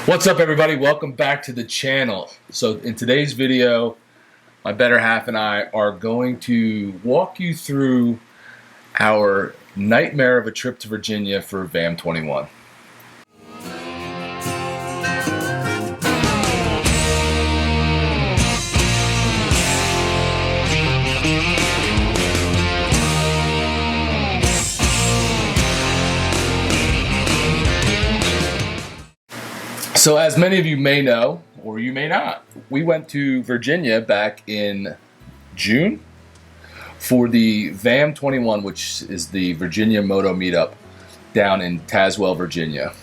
What's up, everybody? Welcome back to the channel. So in today's video, my better half and I are going to walk you through our nightmare of a trip to Virginia for VAM 21. So as many of you may know, or you may not, we went to Virginia back in June for the VAM 21, which is the Virginia Moto Meetup down in Tazewell, Virginia.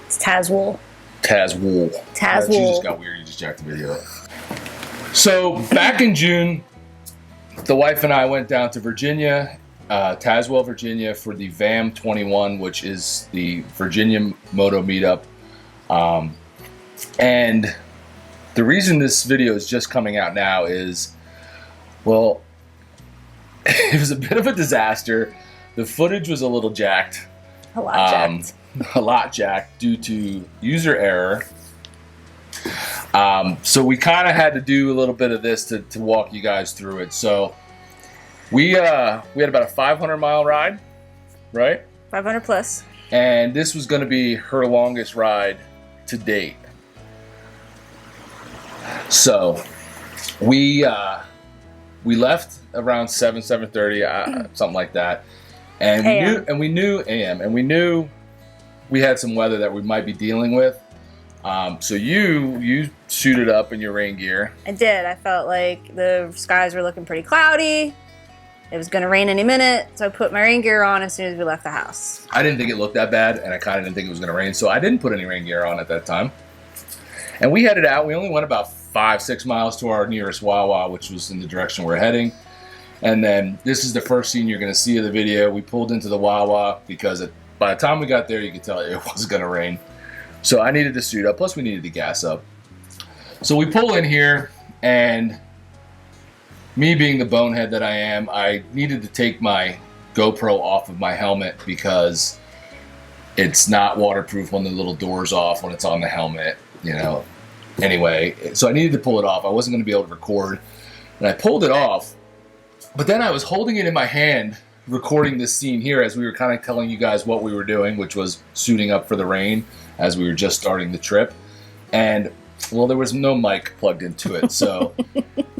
It's Tazewell. Tazewell. Tazewell. You just got weird, you just jacked the video up. So back in June, the wife and I went down to Virginia, Tazewell, Virginia for the VAM 21, which is the Virginia Moto Meetup. And the reason this video is just coming out now is, well, it was a bit of a disaster. The footage was a little jacked. A lot jacked. A lot jacked due to user error. So we kind of had to do a little bit of this to walk you guys through it. So we had about a 500-mile ride, right? 500 plus. And this was going to be her longest ride to date. So we left around 7:30, something like that, and we knew AM, and we knew we had some weather that we might be dealing with. So you suited up in your rain gear. I did. I felt like the skies were looking pretty cloudy. It was going to rain any minute, so I put my rain gear on as soon as we left the house. I didn't think it looked that bad, and I kind of didn't think it was going to rain, so I didn't put any rain gear on at that time. And we headed out. We only went about 5-6 miles to our nearest Wawa, which was in the direction we're heading. And then this is the first scene you're going to see of the video. We pulled into the Wawa because by the time we got there, you could tell it was going to rain. So I needed to suit up, plus we needed to gas up. So we pull in here, and me being the bonehead that I am, I needed to take my GoPro off of my helmet because it's not waterproof when the little door's off when it's on the helmet, you know. Anyway, so I needed to pull it off. I wasn't going to be able to record, and I pulled it off, but then I was holding it in my hand recording this scene here as we were kind of telling you guys what we were doing, which was suiting up for the rain as we were just starting the trip. And well, there was no mic plugged into it, so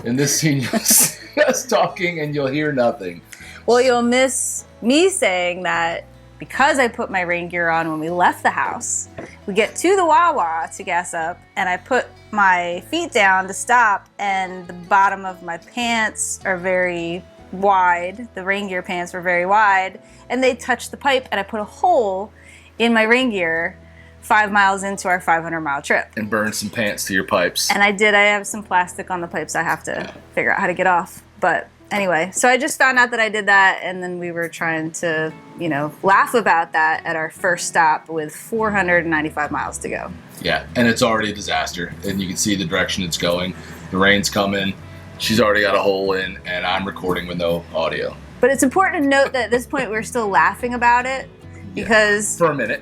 in this scene you'll see us talking and you'll hear nothing. Well, you'll miss me saying that because I put my rain gear on when we left the house, we get to the Wawa to gas up, and I put my feet down to stop, and the bottom of my pants are very wide. The rain gear pants were very wide, and they touched the pipe, and I put a hole in my rain gear 5 miles into our 500-mile trip. And burn some pants to your pipes. And I did. I have some plastic on the pipes I have to figure out how to get off. But anyway, so I just found out that I did that, and then we were trying to, you know, laugh about that at our first stop with 495 miles to go. Yeah, and it's already a disaster, and you can see the direction it's going. The rain's coming. She's already got a hole in, and I'm recording with no audio. But it's important to note that at this point we're still laughing about it because for a minute.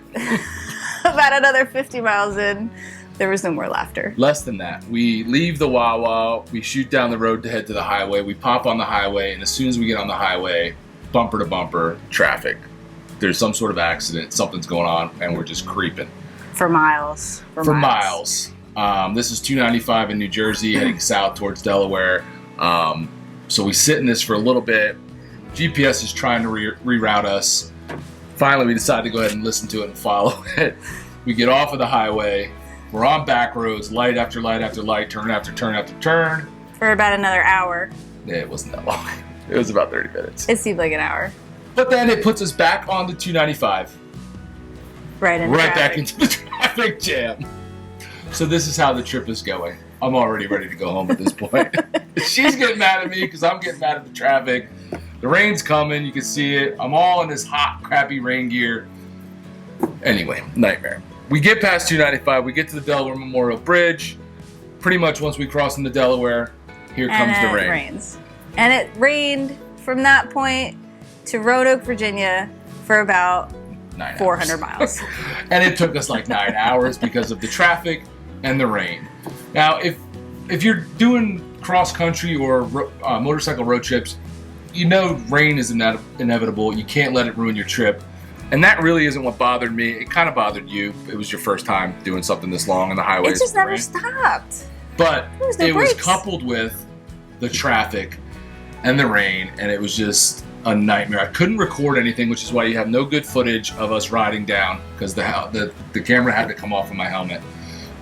About another 50 miles in, there was no more laughter. Less than that. We leave the Wawa, we shoot down the road to head to the highway, we pop on the highway, and as soon as we get on the highway, bumper to bumper, traffic. There's some sort of accident, something's going on, and we're just creeping. For miles. For miles. This is 295 in New Jersey, heading south towards Delaware. So we sit in this for a little bit. GPS is trying to reroute us. Finally, we decide to go ahead and listen to it and follow it. We get off of the highway. We're on back roads, light after light after light, turn after turn after turn. For about another hour. Yeah, it wasn't that long. It was about 30 minutes. It seemed like an hour. But then it puts us back on the 295. Right back into the traffic jam. So this is how the trip is going. I'm already ready to go home at this point. She's getting mad at me because I'm getting mad at the traffic. The rain's coming, you can see it. I'm all in this hot, crappy rain gear. Anyway, nightmare. We get past 295, we get to the Delaware Memorial Bridge. Pretty much once we cross into Delaware, here comes the rain. It rains. And it rained from that point to Roanoke, Virginia for about 9 400 hours. miles. And it took us like 9 hours because of the traffic and the rain. Now, if you're doing cross country or motorcycle road trips, you know rain is inevitable. You can't let it ruin your trip. And that really isn't what bothered me. It kind of bothered you. It was your first time doing something this long on the highways. It just never stopped. But it was coupled with the traffic and the rain, and it was just a nightmare. I couldn't record anything, which is why you have no good footage of us riding down, because the camera had to come off of my helmet.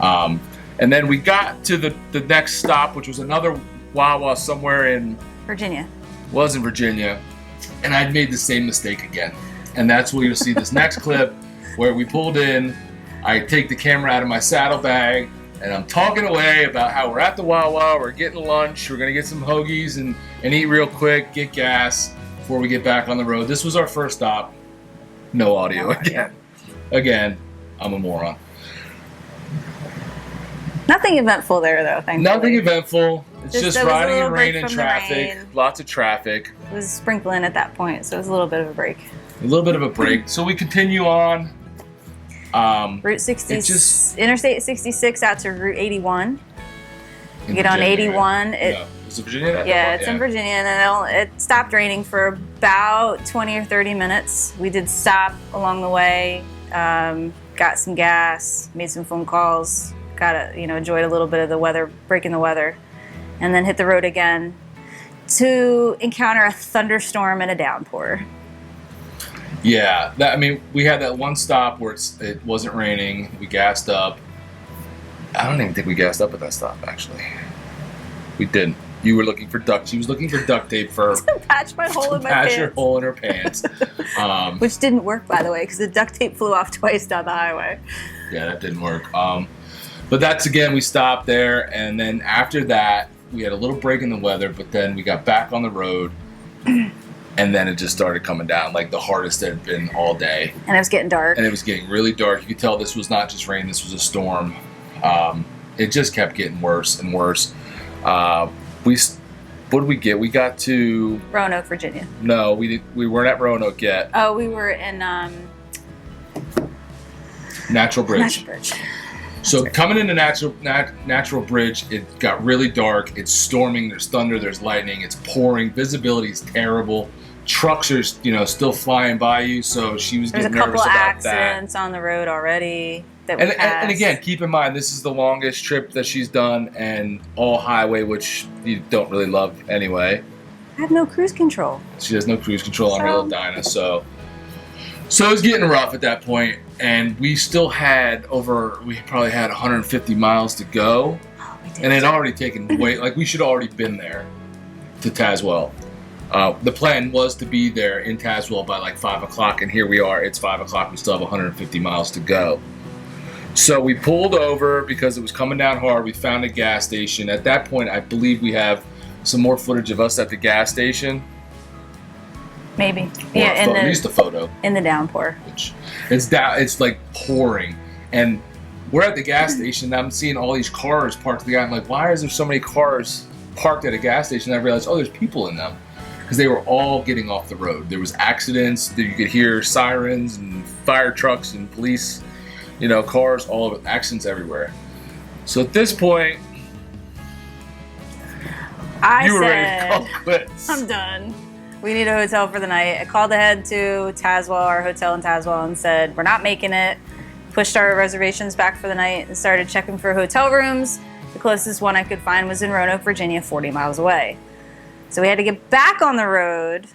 And then we got to the next stop, which was another Wawa somewhere in Virginia. Was in Virginia, and I'd made the same mistake again. And that's where you'll see this next clip where we pulled in. I take the camera out of my saddlebag, and I'm talking away about how we're at the Wawa, we're getting lunch, we're gonna get some hoagies and eat real quick, get gas before we get back on the road. This was our first stop. No audio again. Again, I'm a moron. Nothing eventful there, though, thankfully. Nothing eventful. It's just riding in rain and traffic. Rain. Lots of traffic. It was sprinkling at that point, so it was a little bit of a break. A little bit of a break. So we continue on. Route 60, Interstate 66 out to Route 81. You get on 81. Right? Is it Virginia? Yeah, it's in Virginia, and then it stopped raining for about 20 or 30 minutes. We did stop along the way, got some gas, made some phone calls, enjoyed a little bit of the weather, breaking the weather, and then hit the road again to encounter a thunderstorm and a downpour. Yeah, we had that one stop where it wasn't raining. We gassed up. I don't even think we gassed up at that stop, actually. We didn't. You were looking for duct. She was looking for duct tape for to patch my hole in my pants. Patch her hole in her pants. Which didn't work, by the way, because the duct tape flew off twice down the highway. Yeah, that didn't work. But that's, again, we stopped there, and then after that, we had a little break in the weather, but then we got back on the road, and then it just started coming down, like the hardest it had been all day. And it was getting dark. And it was getting really dark. You could tell this was not just rain, this was a storm. It just kept getting worse and worse. What did we get? We got to Roanoke, Virginia. No, we weren't at Roanoke yet. Oh, we were in Natural Bridge. Natural Bridge. So coming into Natural Bridge, it got really dark. It's storming. There's thunder. There's lightning. It's pouring. Visibility is terrible. Trucks are still flying by you. So she was getting nervous about that. There's a couple accidents on the road already. And again, keep in mind, this is the longest trip that she's done, and all highway, which you don't really love anyway. I have no cruise control. She has no cruise control on her little Dyna, so it was getting rough at that point, and we still had we probably had 150 miles to go, and it had already taken we should have already been there to Tazewell. The plan was to be there in Tazewell by like 5 o'clock, and here we are. It's 5 o'clock. We still have 150 miles to go. So we pulled over because it was coming down hard. We found a gas station. At that point, I believe we have some more footage of us at the gas station. Maybe. At least a photo. In the downpour. It's like pouring. And we're at the gas station. And I'm seeing all these cars parked. I'm like, why is there so many cars parked at a gas station? And I realized, there's people in them. Because they were all getting off the road. There was accidents. You could hear sirens and fire trucks and police. Cars, all of it, accidents everywhere. So at this point, you were ready to call quits. I'm done. We need a hotel for the night. I called ahead to Tazewell, our hotel in Tazewell, and said, we're not making it. Pushed our reservations back for the night and started checking for hotel rooms. The closest one I could find was in Roanoke, Virginia, 40 miles away. So we had to get back on the road,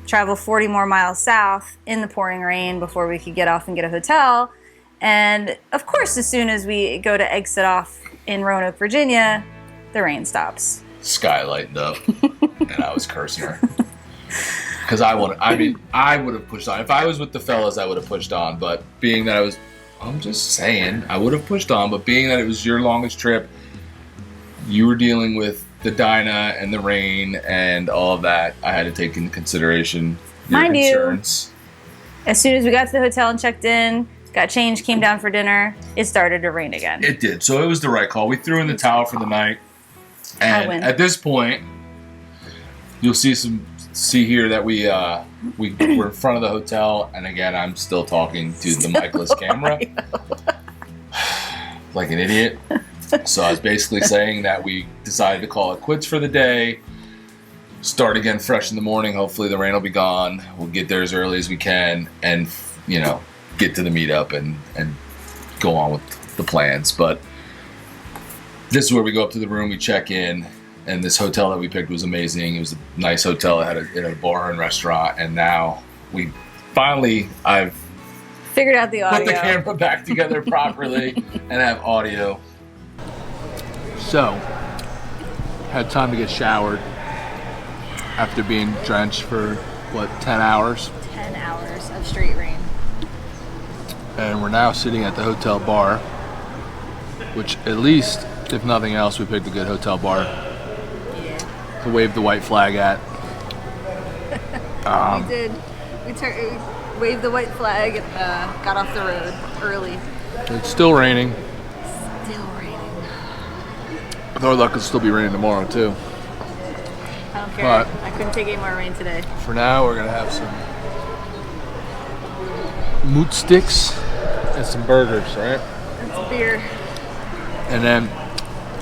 travel 40 more miles south in the pouring rain before we could get off and get a hotel. And of course, as soon as we go to exit off in Roanoke, Virginia, the rain stops. Sky lightened up, and I was cursing her. Because I would have pushed on. If I was with the fellas, I would have pushed on. But being that I'm just saying, I would have pushed on. But being that it was your longest trip, you were dealing with the Dyna and the rain and all of that. I had to take into consideration your concerns. As soon as we got to the hotel and checked in, got changed, came down for dinner, it started to rain again. It did. So it was the right call. We threw in the towel for the night. And at this point, you'll see some see here that we're in front of the hotel, and again, I'm still talking to the micless camera like an idiot. So I was basically saying that we decided to call it quits for the day, start again fresh in the morning. Hopefully the rain will be gone. We'll get there as early as we can and, you know, get to the meetup and go on with the plans. But this is where we go up to the room, we check in, and this hotel that we picked was amazing. It was a nice hotel. It had a bar and restaurant, and now I've figured out the audio. Put the camera back together properly and have audio. So, had time to get showered after being drenched for, 10 hours? 10 hours of straight rain. And we're now sitting at the hotel bar, which at least, if nothing else, we picked a good hotel bar to wave the white flag at. We did. We waved the white flag and got off the road early. It's still raining. Still raining. With our luck, it'll still be raining tomorrow, too. I don't care. But I couldn't take any more rain today. For now, we're going to have some moot sticks and some burgers, right? And some beer. And then,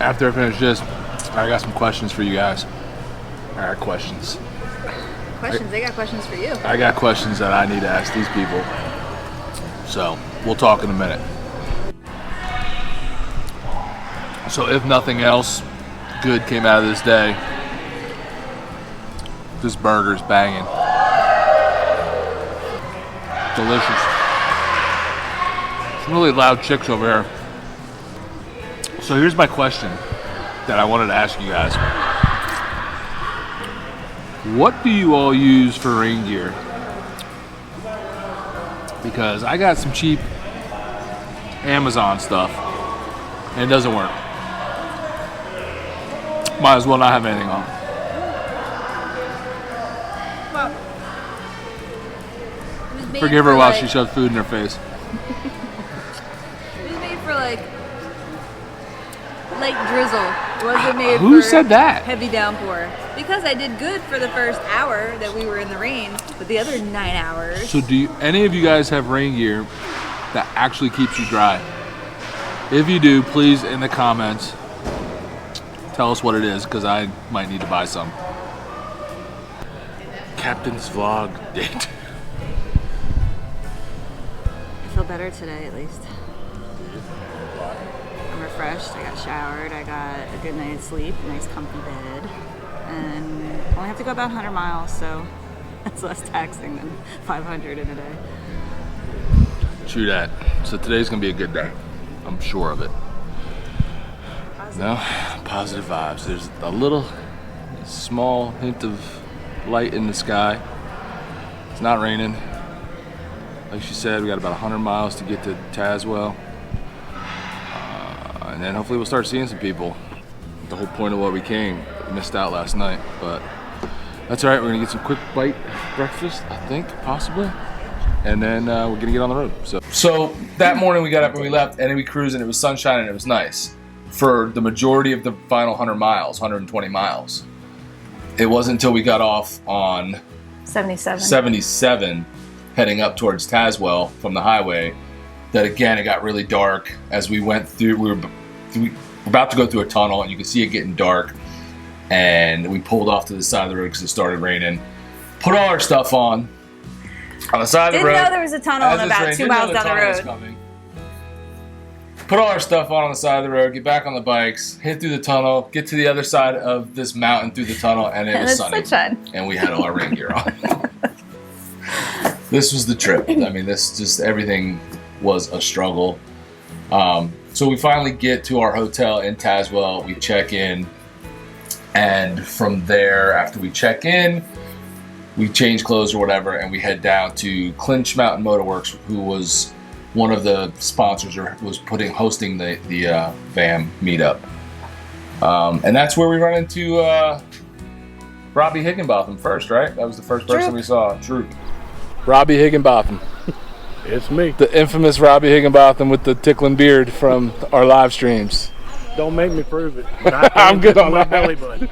after I finish this, I got some questions for you guys. I got questions. They got questions for you. I got questions that I need to ask these people. So, we'll talk in a minute. So, if nothing else good came out of this day, this burger's banging. Delicious. Some really loud chicks over here. So here's my question that I wanted to ask you guys. What do you all use for rain gear? Because I got some cheap Amazon stuff and it doesn't work. Might as well not have anything on. Well, Forgive her while she shoves food in her face. It was made for like light drizzle. It wasn't made for Who said that? Heavy downpour. Because I did good for the first hour that we were in the rain, but the other 9 hours. So do any of you guys have rain gear that actually keeps you dry? If you do, please in the comments tell us what it is, because I might need to buy some. Captain's vlog date. I feel better today at least. I'm refreshed, I got showered, I got a good night's sleep, a nice comfy bed, and I only have to go about 100 miles, so that's less taxing than 500 in a day. True that. So today's gonna be a good day. I'm sure of it. No, positive vibes. There's a little small hint of light in the sky. It's not raining. Like she said, we got about 100 miles to get to Tazewell. And then hopefully we'll start seeing some people. The whole point of why we came. We missed out last night, but that's all right. We're gonna get some quick bite breakfast, I think, possibly. And then we're gonna get on the road. So that morning we got up and we left, and then we cruised, and it was sunshine and it was nice. For the majority of the final 100 miles, 120 miles. It wasn't until we got off on 77 heading up towards Tazewell from the highway that again it got really dark as we went through. We were about to go through a tunnel and you could see it getting dark, and we pulled off to the side of the road because it started raining. Put all our stuff on the side of the road. Didn't know there was a tunnel about 2 miles down the road. Put all our stuff on the side of the road, get back on the bikes, hit through the tunnel, get to the other side of this mountain through the tunnel, and it was sunny. Sunshine. And we had all our rain gear on. This was the trip. I mean, everything was a struggle. So we finally get to our hotel in Tazewell, we check in, and from there, after we check in, we change clothes or whatever, and we head down to Clinch Mountain Motorworks, who was one of the sponsors or was hosting the VAM meetup. And that's where we run into Robbie Higginbotham first, right? That was the first person we saw. True. Robbie Higginbotham. It's me. The infamous Robbie Higginbotham with the tickling beard from our live streams. Don't make me prove it. I'm good on that. Belly button.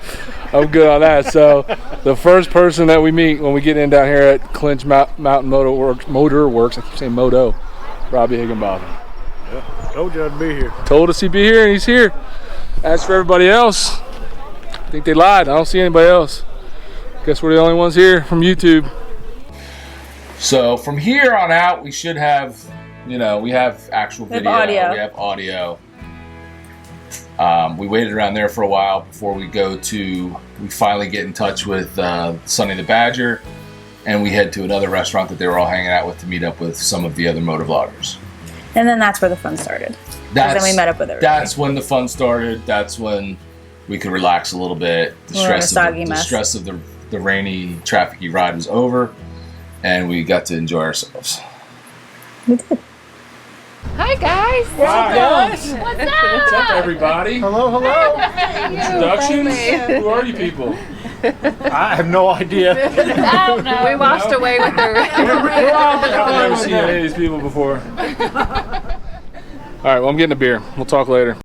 I'm good on that. So the first person that we meet when we get in down here at Clinch Mountain Motor Works, I keep saying Moto, Robbie Higginbotham. Yep. Told you I'd be here. Told us he'd be here, and he's here. As for everybody else, I think they lied. I don't see anybody else. Guess we're the only ones here from YouTube. So from here on out, we should have, we have actual video. audio. We have audio. We waited around there for a while before we finally get in touch with Sonny the Badger, and we head to another restaurant that they were all hanging out with to meet up with some of the other motovloggers. And then that's where the fun started. Then we met up with everybody. That's when the fun started. That's when we could relax a little bit. The stress of the rainy, trafficy ride was over, and we got to enjoy ourselves. We did. Hi guys. What's up, guys? What's up? What's up, everybody? Hello. Introductions? Who are you people? I have no idea. I don't know. We washed away with her. I've never seen any of these people before. All right, well, I'm getting a beer. We'll talk later.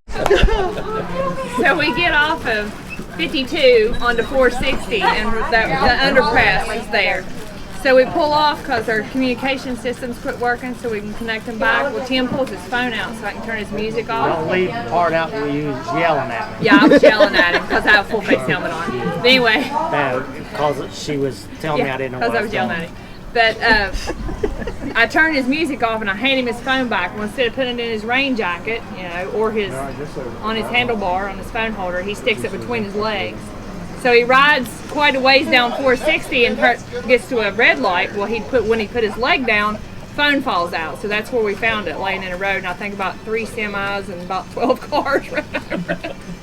So we get off of 52 onto 460, and the underpass is there. So we pull off because our communication systems quit working, so we can connect them back. Well, Tim pulls his phone out so I can turn his music off. Don't leave the part out where you was yelling at me. Yeah, I was yelling at him because I have a full face helmet on. But anyway. No, because she was telling me I didn't know what Because I was yelling at him. But I turned his music off and I handed him his phone back. Well, instead of putting it in his rain jacket, or on his handlebar, on his phone holder, he sticks it between his legs. So he rides quite a ways down 460 and gets to a red light. Well, when he put his leg down, phone falls out. So that's where we found it, laying in a road. And I think about 3 semis and about 12 cars.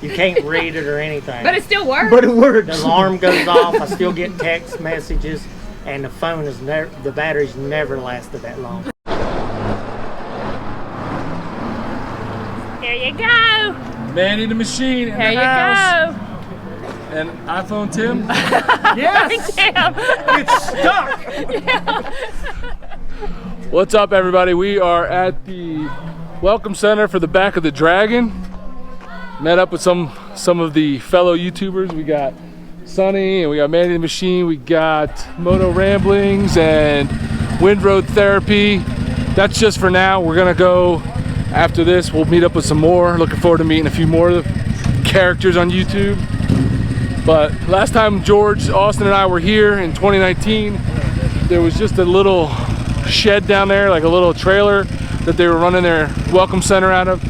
You can't read it or anything. But it still works. But it works. The alarm goes off. I still get text messages, and the phone the battery's never lasted that long. There you go. Manny the Machine in There the you house. go. And iPhone Tim. Yes. Damn. It's stuck. What's up, everybody? We are at the Welcome Center for the Back of the Dragon. Met up with some of the fellow YouTubers. We got Sonny and we got Manny the Machine. We got Moto Ramblings and Windroad Therapy. That's just for now. We're gonna go after this. We'll meet up with some more. Looking forward to meeting a few more of the characters on YouTube. But last time George, Austin, and I were here in 2019, there was just a little shed down there, like a little trailer that they were running their welcome center out of.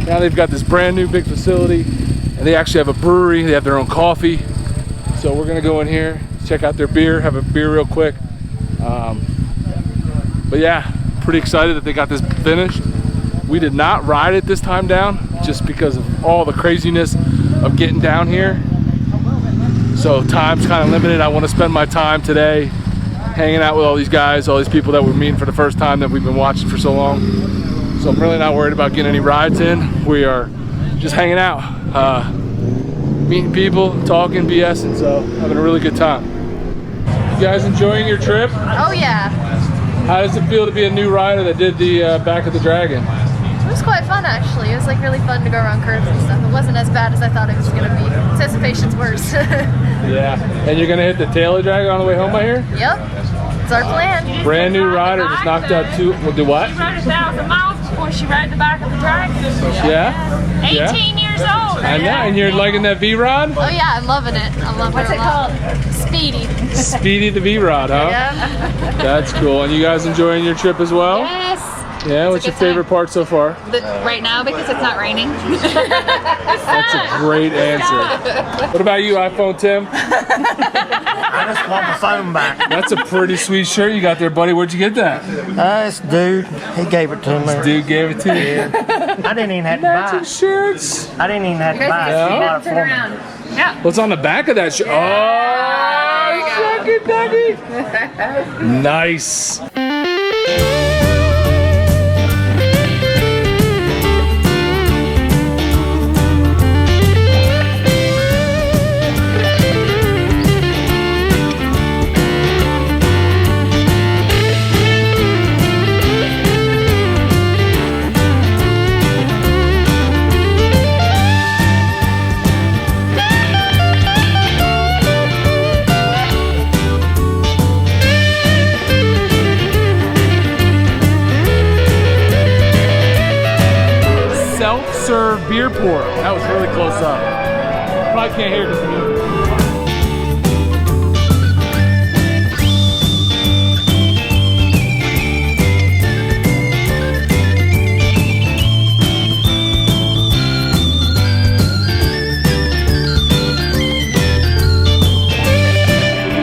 Now they've got this brand new big facility, and they actually have a brewery. They have their own coffee. So we're gonna go in here, check out their beer, have a beer real quick. But yeah, pretty excited that they got this finished. We did not ride it this time down, just because of all the craziness of getting down here. So time's kind of limited. I want to spend my time today hanging out with all these guys, all these people that we're meeting for the first time that we've been watching for so long. So I'm really not worried about getting any rides in. We are just hanging out, meeting people, talking, BSing, so having a really good time. You guys enjoying your trip? Oh yeah, How does it feel to be a new rider that did the Back of the Dragon? it was quite fun actually. It was like really fun to go around curves and stuff. It wasn't as bad as I thought it was gonna be. Anticipation's worse. Yeah, and you're gonna hit the Taylor Dragon on the way home, I hear? Yep, it's our plan. Brand new rider, just knocked out two, we'll do what? She rode 1,000 miles before she rode the Back of the Dragon. Yeah? 18 years old. I know, and you're liking that V-Rod? Oh yeah, I'm loving it. I love What's her it a lot. called? Speedy. Speedy the V-Rod, huh? Yeah. That's cool. And you guys enjoying your trip as well? Yes. Yeah, what's your good time. favorite part so far? Right now because it's not raining. That's a great answer. What about you, iPhone Tim? I just want the phone back. That's a pretty sweet shirt you got there, buddy. Where'd you get that? This dude, he gave it to me. Dude gave it to you. I didn't even have to Matching buy it. shirts. I didn't even have to buy it. No? She bought it Turn for me. around. Yeah. What's on the back of that shirt? Oh, shucky ducky. Nice. self-serve beer pour. That was really close up. Probably can't hear this music.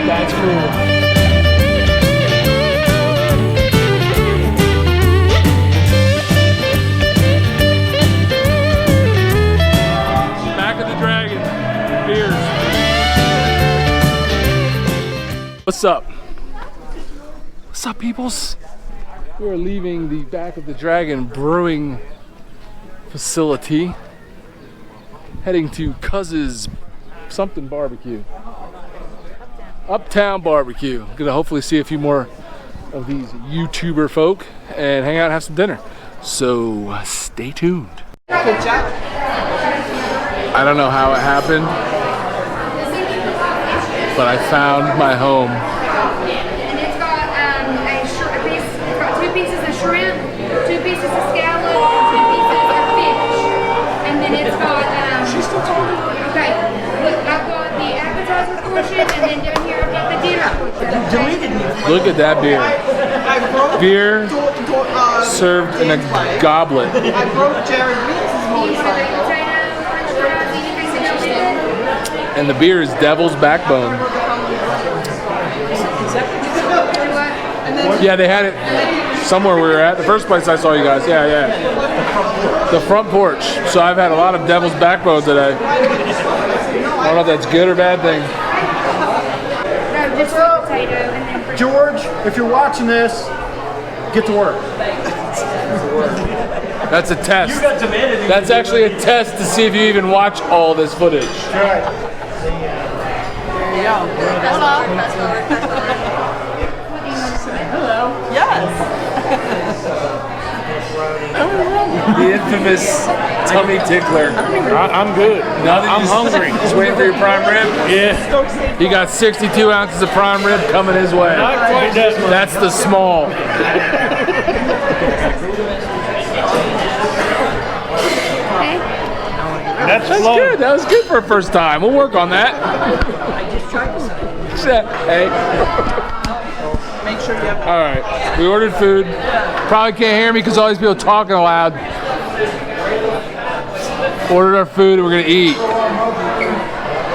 That's cool. Back of the Dragon, beers. What's up? What's up, peoples? We are leaving the Back of the Dragon brewing facility, heading to Cuz's something barbecue. Uptown barbecue. Gonna hopefully see a few more of these YouTuber folk and hang out and have some dinner. So stay tuned. I don't know how it happened, but I found my home. And it's got two pieces of shrimp, 2 pieces of scallop, and 2 pieces of fish. And then it's got she's still talking. Okay. Look, I've got the appetizer portion, and then down here I've got the dinner portion. Look at that beer. Beer served in a goblet. You want a baked potato, french fries, anything else with it? And the beer is Devil's Backbone. Yeah, they had it somewhere we were at. The first place I saw you guys. Yeah. The front porch. So I've had a lot of Devil's Backbone today. I don't know if that's good or bad thing. No, just sweet potato and then french George, if you're watching this, get to work. That's a test. That's actually a test to see if you even watch all this footage. The infamous tummy tickler. I'm good. I'm hungry. Just waiting for your prime rib. Yeah. He got 62 ounces of prime rib coming his way. Not quite that much. That's the small. That's That's slow. good. That was good for a first time. We'll work on that. Hey. Make sure you have. All right. We ordered food. Probably can't hear me because all these people talking loud. Ordered our food and we're gonna eat.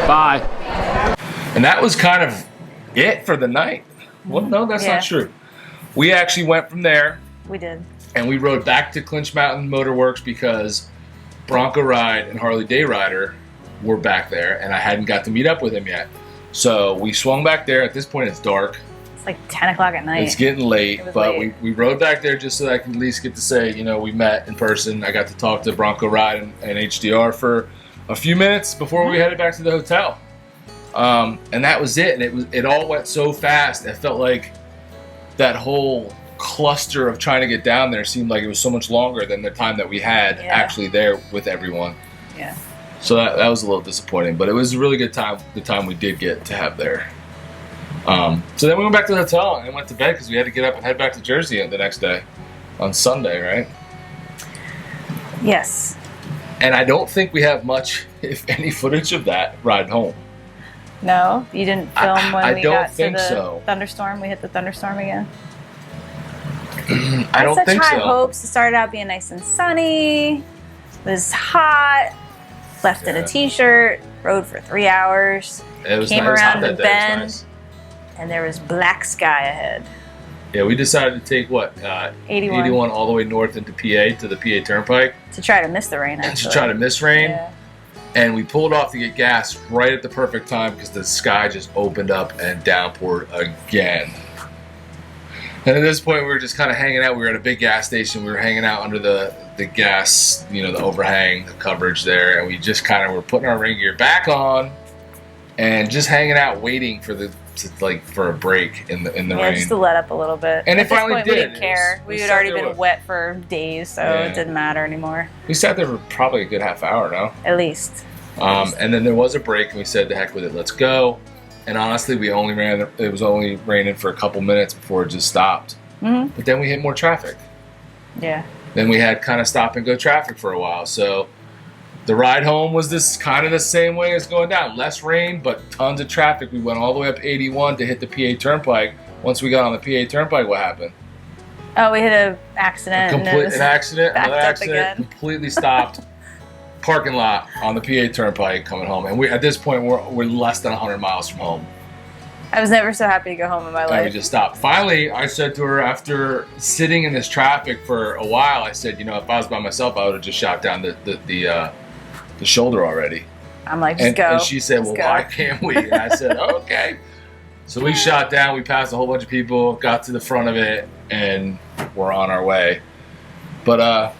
Bye. And that was kind of it for the night. Well, no, that's Yeah. not true. We actually went from there We did. and we rode back to Clinch Mountain Motor Works because Bronco Ride and Harley Day Rider were back there and I hadn't got to meet up with him yet. So we swung back there. At this point it's dark. It's like 10 o'clock at night. It's getting late, It was but late. we rode back there just so that I can at least get to say, you know, we met in person. I got to talk to Bronco Ride and HDR for a few minutes before we headed back to the hotel. And that was it. And it all went so fast. It felt like that whole cluster of trying to get down there seemed like it was so much longer than the time that we had Yeah. actually there with everyone. Yeah. So that was a little disappointing, but it was a really good time. The time we did get to have there. So then we went back to the hotel and went to bed because we had to get up and head back to Jersey the next day on Sunday, right? Yes. And I don't think we have much, if any, footage of that ride home. No, you didn't film when I we don't got to think the so. thunderstorm. We hit the thunderstorm again. I don't Had think such high so. hopes. It started out being nice and sunny. It was hot. Left in Yeah. a t-shirt. Rode for 3 hours. It was Came nice. around That the day was bend. nice. And there was black sky ahead. Yeah, we decided to take what 81. all the way north into PA to the PA Turnpike To try to miss the rain, and actually. to try to miss rain. Yeah. And we pulled off to get gas right at the perfect time because the sky just opened up and downpoured again. And at this point, we were just kind of hanging out. We were at a big gas station. We were hanging out under the gas, you know, the overhang, the coverage there. And we just kind of were putting our rain gear back on and just hanging out, waiting for for a break in the Yeah, rain. just to let up a little bit. And it At this finally point, did. We didn't It care. was- We we had sat already there been with- wet for days, so Yeah. it didn't matter anymore. We sat there for probably a good half hour now. At least. And then there was a break, and we said, "The heck with it, let's go." And honestly, we only ran. It was only raining for a couple minutes before it just stopped. Hmm. But then we hit more traffic. Yeah. then we had kind of stop and go traffic for a while. So the ride home was this kind of the same way as going down. Less rain, but tons of traffic. We went all the way up 81 to hit the PA Turnpike. Once we got on the PA Turnpike, what happened? Oh, we hit an accident. An accident, another accident, again. completely stopped. Parking lot on the PA Turnpike coming home. And at this point, we're less than 100 miles from home. I was never so happy to go home in my And life. we just stopped. Finally, I said to her, after sitting in this traffic for a while, I said, you know, if I was by myself, I would have just shot down the shoulder already. I'm like, just go. And she said, well, go. why can't we? And I said, oh, okay. So we shot down. We passed a whole bunch of people, got to the front of it, and we're on our way. But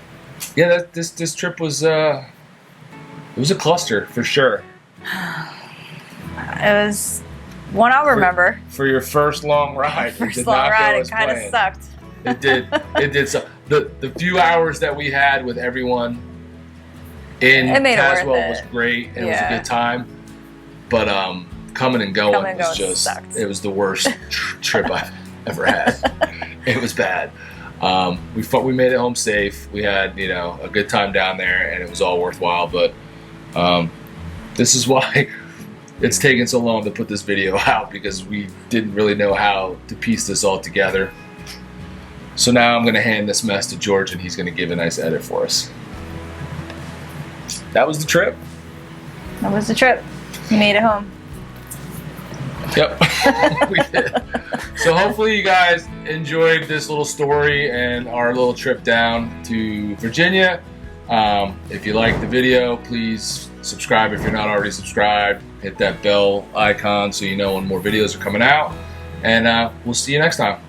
yeah, this trip was it was a cluster for sure. It was one I'll remember. For your first long ride. First long ride, it kind of sucked. It did. It did. So the few hours that we had with everyone in Caswell was great, and it was a good time. But coming and going was just sucked. It was the worst trip I've ever had. It was bad. We made it home safe. We had, you know, a good time down there, and it was all worthwhile. But this is why it's taken so long to put this video out, because we didn't really know how to piece this all together. So now I'm going to hand this mess to George, and he's going to give a nice edit for us. That was the trip. That was the trip. We made it home. Yep, we did. So hopefully you guys enjoyed this little story and our little trip down to Virginia. If you liked the video, please subscribe if you're not already subscribed. Hit that bell icon so you know when more videos are coming out. And we'll see you next time.